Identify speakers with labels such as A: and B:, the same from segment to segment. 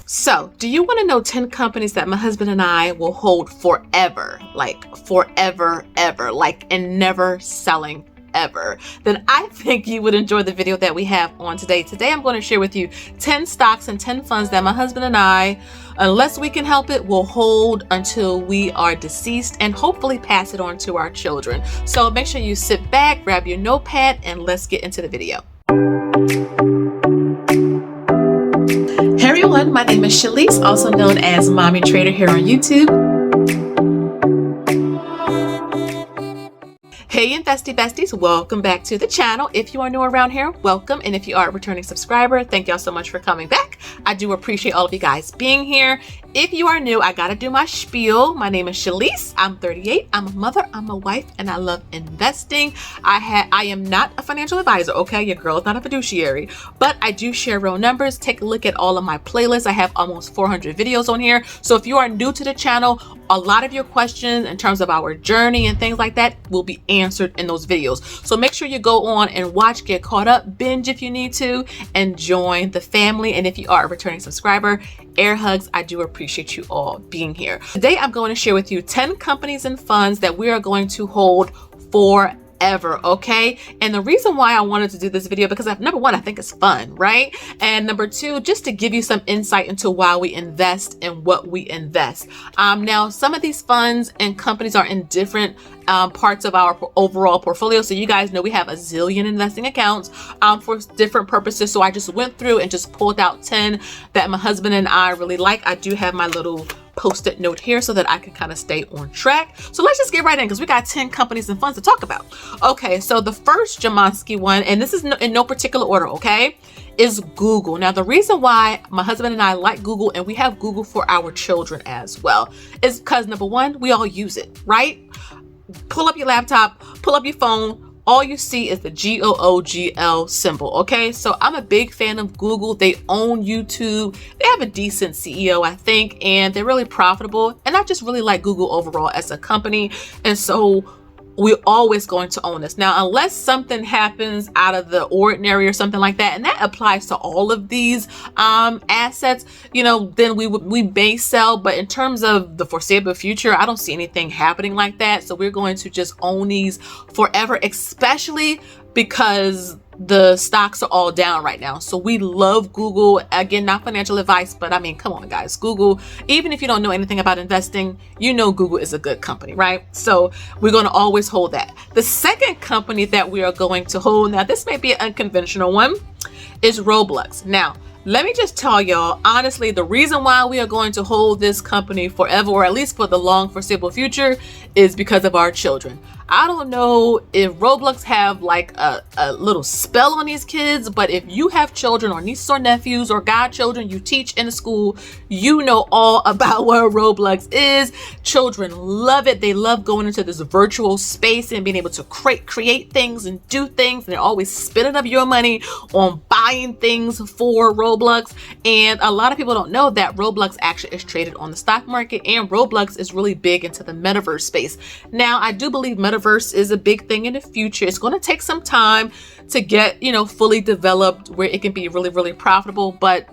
A: So, do you want to know 10 companies that my husband and I will hold forever, like forever, ever, like and never selling ever? Then I think you would enjoy the video that we have on today. Today, I'm going to share with you 10 stocks and 10 funds that my husband and I, unless we can help it, will hold until we are deceased and hopefully pass it on to our children. So make sure you sit back, grab your notepad, and let's get into the video. Hey everyone, my name is Shalise, also known as Mommy Trader here on YouTube. Hey investie besties, welcome back to the channel. If you are new around here, welcome. And if you are a returning subscriber, thank y'all so much for coming back. I do appreciate all of you guys being here. If you are new, I gotta do my spiel. My name is Shalise. I'm 38. I'm a mother, I'm a wife, and I love investing. I am not a financial advisor, okay? Your girl is not a fiduciary, but I do share real numbers. Take a look at all of my playlists. I have almost 400 videos on here. So if you are new to the channel, a lot of your questions in terms of our journey and things like that will be answered in those videos. So make sure you go on and watch, get caught up, binge if you need to, and join the family. And if you are a returning subscriber, air hugs. I do appreciate you all being here. Today, I'm going to share with you 10 companies and funds that we are going to hold forever, okay? And the reason why I wanted to do this video, because number one, I think it's fun, right? And number two, just to give you some insight into why we invest and what we invest. Now, some of these funds and companies are in different parts of our overall portfolio. So you guys know we have a zillion investing accounts for different purposes. So I just went through and just pulled out 10 that my husband and I really like. I do have my little post-it note here so that I can kind of stay on track. So let's just get right in because we got 10 companies and funds to talk about. Okay, so the first Jamonski one, and this is in no particular order, okay, is Google. Now, the reason why my husband and I like Google, and we have Google for our children as well, is because number one, we all use it, right? Pull up your laptop, pull up your phone, all you see is the Google symbol, okay? So I'm a big fan of Google. They own YouTube. They have a decent CEO, I think, and they're really profitable. And I just really like Google overall as a company. And so we're always going to own this. Now, unless something happens out of the ordinary or something like that, and that applies to all of these assets, you know, then we may sell. But in terms of the foreseeable future, I don't see anything happening like that. So we're going to just own these forever, especially because the stocks are all down right now. So we love Google. Again, not financial advice, but I mean, come on guys, Google, even if you don't know anything about investing, you know Google is a good company, right? So we're going to always hold that. The second company that we are going to hold, now this may be an unconventional one, is Roblox. Now, let me just tell y'all, honestly, the reason why we are going to hold this company forever, or at least for the long foreseeable future, is because of our children. I don't know if Roblox have like a little spell on these kids, but if you have children or nieces or nephews or godchildren you teach in the school, you know all about what Roblox is. Children love it. They love going into this virtual space and being able to create things and do things. And they're always spending up your money on buying things for Roblox. And a lot of people don't know that Roblox actually is traded on the stock market, and Roblox is really big into the metaverse space. Now, I do believe metaverse is a big thing in the future. It's going to take some time to get, you know, fully developed where it can be really, really profitable. But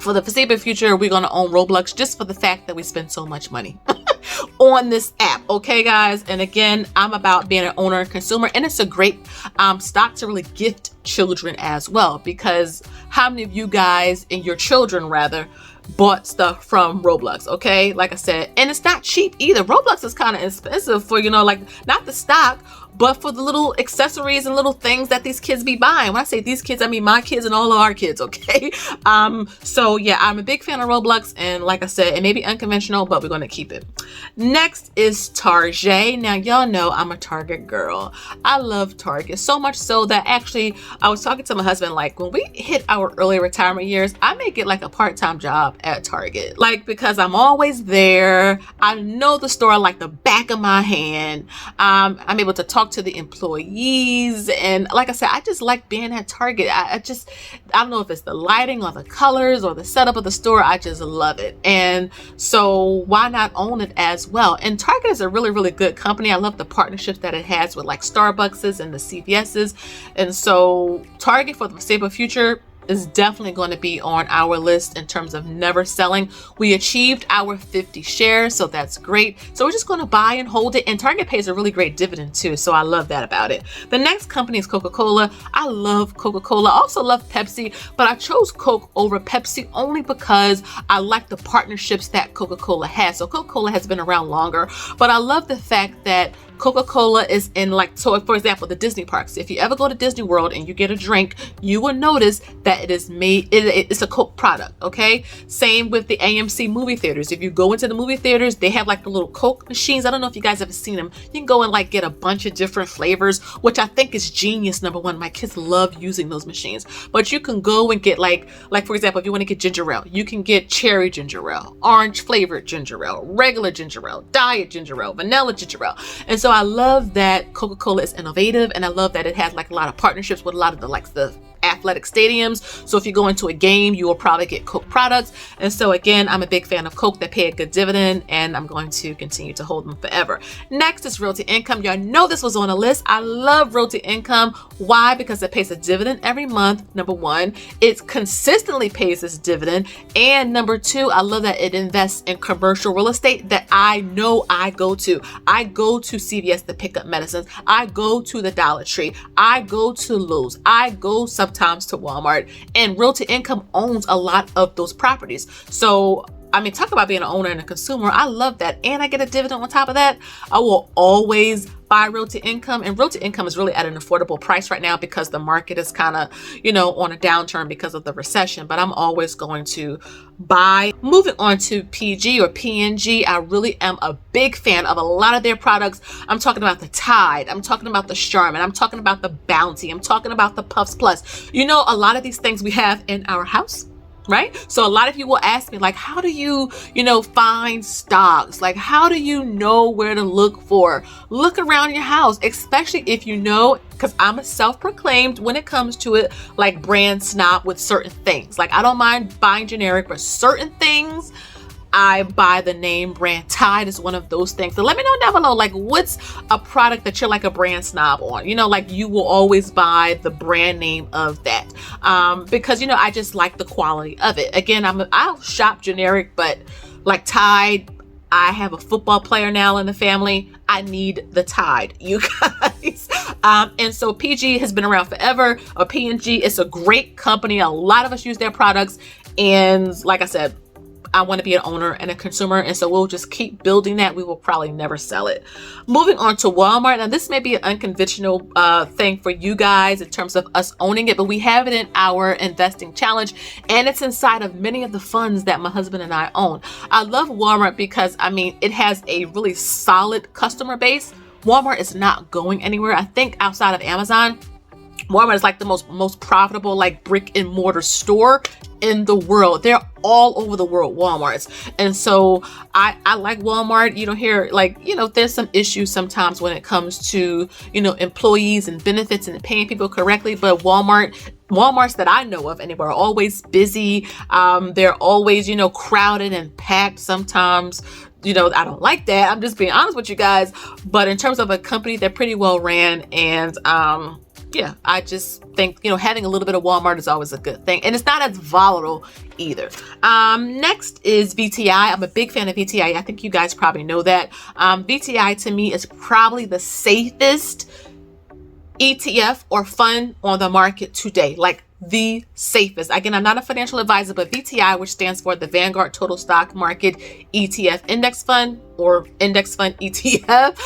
A: for the foreseeable future, we're going to own Roblox just for the fact that we spend so much money on this app. Okay, guys. And again, I'm about being an owner and consumer, and it's a great stock to really gift children as well, because how many of you guys and your children rather bought stuff from Roblox? Okay, like I said, and it's not cheap either. Roblox is kind of expensive for, you know, like not the stock, but for the little accessories and little things that these kids be buying. When I say these kids, I mean my kids and all of our kids, okay? So yeah, I'm a big fan of Roblox, and like I said, it may be unconventional, but we're going to keep it. Next is Target. Now, y'all know I'm a Target girl. I love Target so much so that actually I was talking to my husband, like when we hit our early retirement years, I may get like a part-time job at Target, like because I'm always there. I know the store like the back of my hand. I'm able to talk to the employees, and like I said, I just like being at Target. I don't know if it's the lighting or the colors or the setup of the store. I just love it, and so why not own it as well? And Target is a really, really good company. I love the partnerships that it has with like Starbucks and the CVS's, and so Target for the foreseeable future, is definitely going to be on our list in terms of never selling. We achieved our 50 shares, so that's great. So we're just going to buy and hold it, and Target pays a really great dividend too, so I love that about it. The next company is Coca-Cola. I love Coca-Cola. I also love Pepsi, but I chose Coke over Pepsi only because I like the partnerships that Coca-Cola has. So Coca-Cola has been around longer, but I love the fact that Coca-Cola is in, like, so for example, the Disney parks. If you ever go to Disney World and you get a drink, you will notice that it is made, it's a Coke product, okay? Same with the AMC movie theaters. If you go into the movie theaters, they have like the little Coke machines. I don't know if you guys ever seen them. You can go and like get a bunch of different flavors, which I think is genius, number one. My kids love using those machines. But you can go and get like for example, if you want to get ginger ale, you can get cherry ginger ale, orange flavored ginger ale, regular ginger ale, diet ginger ale, vanilla ginger ale. And so I love that Coca-Cola is innovative, and I love that it has like a lot of partnerships with a lot of the athletic stadiums. So if you go into a game, you will probably get Coke products. And so again, I'm a big fan of Coke. That pay a good dividend, and I'm going to continue to hold them forever. Next is Realty Income. Y'all know this was on a list. I love Realty Income. Why? Because it pays a dividend every month. Number one, it consistently pays this dividend. And number two, I love that it invests in commercial real estate that I know I go to. I go to CVS to pick up medicines. I go to the Dollar Tree. I go to Lowe's. I go sometimes to Walmart, and Realty Income owns a lot of those properties. So I mean, talk about being an owner and a consumer. I love that. And I get a dividend on top of that. I will always buy Realty Income. And Realty Income is really at an affordable price right now because the market is kind of, on a downturn because of the recession. But I'm always going to buy. Moving on to PG or PNG, I really am a big fan of a lot of their products. I'm talking about the Tide. I'm talking about the Charmin. I'm talking about the Bounty. I'm talking about the Puffs Plus. A lot of these things we have in our house. Right? So a lot of you will ask me, like, how do you, find stocks? Like, how do you know where to look for? Look around your house, especially if because I'm a self-proclaimed when it comes to it, like brand snob with certain things. Like, I don't mind buying generic, but certain things, I buy the name brand. Tide is one of those things. So let me know down below, like, what's a product that you're like a brand snob on? Like you will always buy the brand name of that. Because, I just like the quality of it. Again, I'll shop generic, but like Tide, I have a football player now in the family. I need the Tide, you guys. And so PG has been around forever. Or P&G, it's a great company. A lot of us use their products. And like I said, I want to be an owner and a consumer, and so we'll just keep building that. We will probably never sell it. Moving on to Walmart. Now, this may be an unconventional thing for you guys in terms of us owning it, but we have it in our investing challenge, and it's inside of many of the funds that my husband and I own. I love Walmart because, it has a really solid customer base. Walmart is not going anywhere. I think outside of Amazon, Walmart is like the most profitable like brick and mortar store in the world. They're all over the world, Walmarts. And so I like Walmart. There's some issues sometimes when it comes to, employees and benefits and paying people correctly. But Walmarts that I know of anywhere are always busy. They're always, crowded and packed sometimes. I don't like that. I'm just being honest with you guys. But in terms of a company, they're pretty well ran. And, I just think, having a little bit of Walmart is always a good thing. And it's not as volatile either. Next is VTI. I'm a big fan of VTI. I think you guys probably know that. VTI to me is probably the safest ETF or fund on the market today. Like the safest. Again, I'm not a financial advisor, but VTI, which stands for the Vanguard Total Stock Market ETF Index Fund, or Index Fund ETF,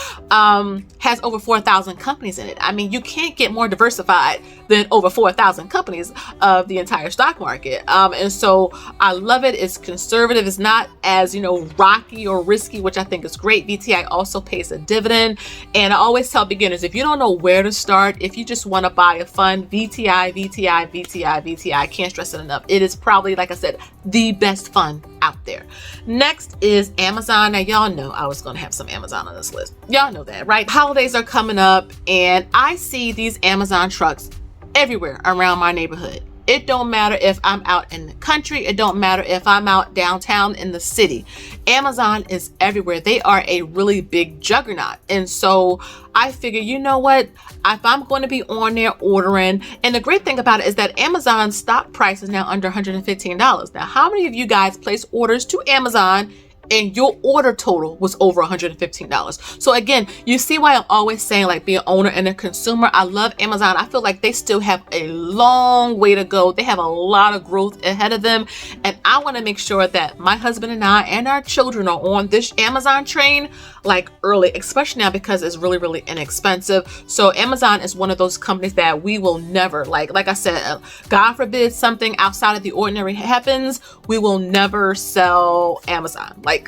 A: has over 4,000 companies in it. You can't get more diversified than over 4,000 companies of the entire stock market. And so I love it. It's conservative. It's not as, rocky or risky, which I think is great. VTI also pays a dividend. And I always tell beginners, if you don't know where to start, if you just want to buy a fund, VTI. I can't stress it enough. It is probably, like I said, the best fund out there. Next is Amazon. Now, y'all know I was going to have some Amazon on this list. Y'all know that, right? Holidays are coming up, and I see these Amazon trucks everywhere around my neighborhood. It don't matter if I'm out in the country. It don't matter if I'm out downtown in the city. Amazon is everywhere. They are a really big juggernaut. And so I figure, you know what? If I'm going to be on there ordering, and the great thing about it is that Amazon's stock price is now under $115. Now, how many of you guys place orders to Amazon and your order total was over $115? So again, you see why I'm always saying, like, be an owner and a consumer. I love Amazon. I feel like they still have a long way to go. They have a lot of growth ahead of them. And I want to make sure that my husband and I and our children are on this Amazon train like early, especially now because it's really, really inexpensive. So Amazon is one of those companies that we will never, like I said, God forbid something outside of the ordinary happens, we will never sell Amazon. Like,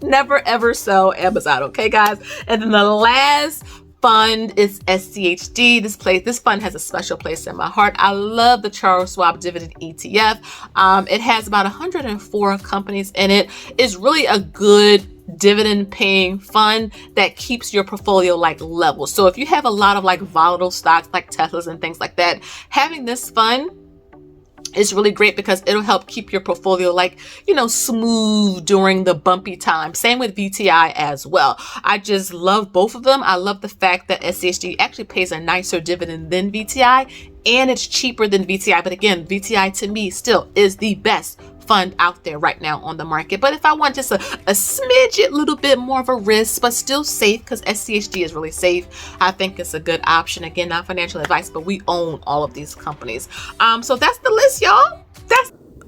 A: never ever sell Amazon, okay, guys? And then the last fund is SCHD. This fund has a special place in my heart. I love the Charles Schwab Dividend ETF. It has about 104 companies in it. It's really a good dividend paying fund that keeps your portfolio like level. So if you have a lot of like volatile stocks like Teslas and things like that, having this fund is really great because it'll help keep your portfolio like, you know, smooth during the bumpy time. Same with VTI as well. I just love both of them. I love the fact that SCHD actually pays a nicer dividend than VTI, and it's cheaper than VTI. But again, VTI to me still is the best fund out there right now on the market. But if I want just a smidget, little bit more of a risk, but still safe, because SCHD is really safe, I think it's a good option. Again, not financial advice, but we own all of these companies. So that's the list, y'all.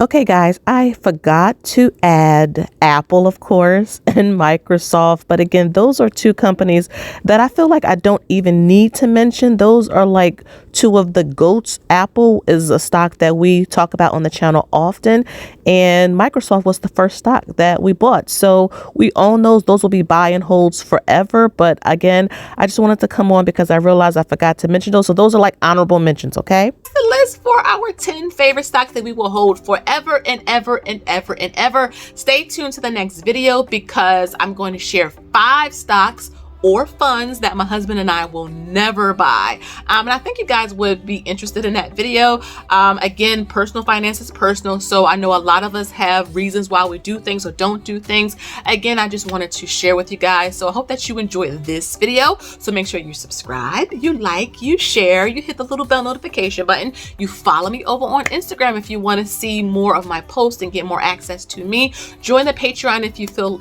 B: Okay, guys, I forgot to add Apple, of course, and Microsoft. But again, those are two companies that I feel like I don't even need to mention. Those are like two of the GOATs. Apple is a stock that we talk about on the channel often, and Microsoft was the first stock that we bought. So we own those. Those will be buy and holds forever. But again, I just wanted to come on because I realized I forgot to mention those. So those are like honorable mentions, okay?
A: The list for our 10 favorite stocks that we will hold forever and ever and ever and ever. Stay tuned to the next video because I'm going to share 5 stocks or funds that my husband and I will never buy. And I think you guys would be interested in that video. Again, personal finance is personal, so I know a lot of us have reasons why we do things or don't do things. Again, I just wanted to share with you guys. So I hope that you enjoyed this video. So make sure you subscribe, you like, you share, you hit the little bell notification button, you follow me over on Instagram if you want to see more of my posts and get more access to me. Join the Patreon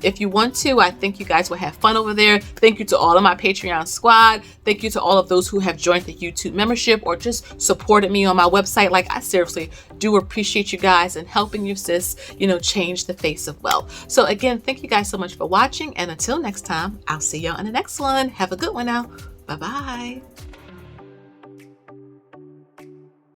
A: if you want to. I think you guys will have fun over there. Thank you to all of my Patreon squad. Thank you to all of those who have joined the YouTube membership or just supported me on my website. Like, I seriously do appreciate you guys and helping your sis, you know, change the face of wealth. So again, thank you guys so much for watching, and until next time, I'll see y'all in the next one. Have a good one now. Bye-bye.